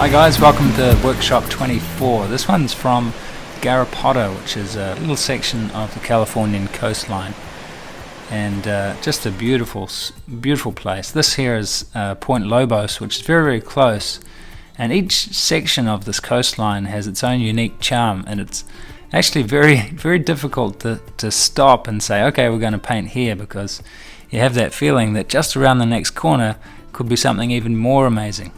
Hi guys, welcome to workshop 24. This one's from Garrapata, which is a little section of the Californian coastline, and just a beautiful place. This here is Point Lobos, which is very, very close, and each section of this coastline has its own unique charm, and it's actually very, very difficult to stop and say, okay, we're going to paint here, because you have that feeling that just around the next corner could be something even more amazing.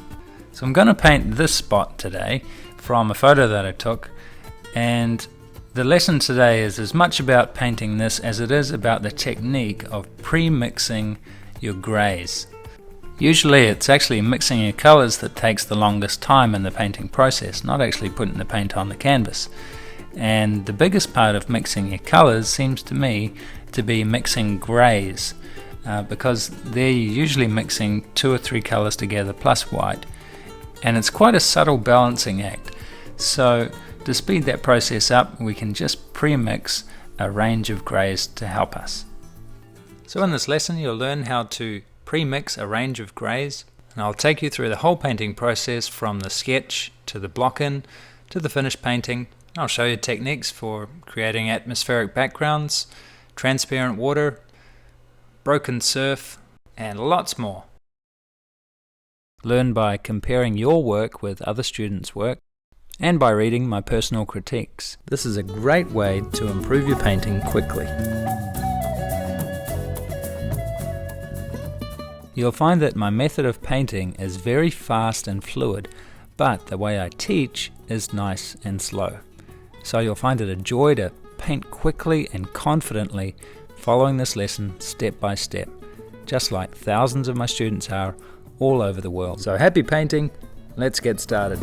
So I'm going to paint this spot today from a photo that I took, and the lesson today is as much about painting this as it is about the technique of pre-mixing your greys. Usually it's actually mixing your colors that takes the longest time in the painting process, not actually putting the paint on the canvas. And the biggest part of mixing your colors seems to me to be mixing greys, because they're usually mixing 2 or 3 colors together plus white. And it's quite a subtle balancing act. So to speed that process up, we can just pre-mix a range of greys to help us. So in this lesson you'll learn how to pre-mix a range of greys, and I'll take you through the whole painting process from the sketch to the block-in to the finished painting. I'll show you techniques for creating atmospheric backgrounds, transparent water, broken surf, and lots more. Learn by comparing your work with other students' work and by reading my personal critiques. This is a great way to improve your painting quickly. You'll find that my method of painting is very fast and fluid, but the way I teach is nice and slow. So you'll find it a joy to paint quickly and confidently, following this lesson step by step, just like thousands of my students are all over the world. So happy painting, let's get started.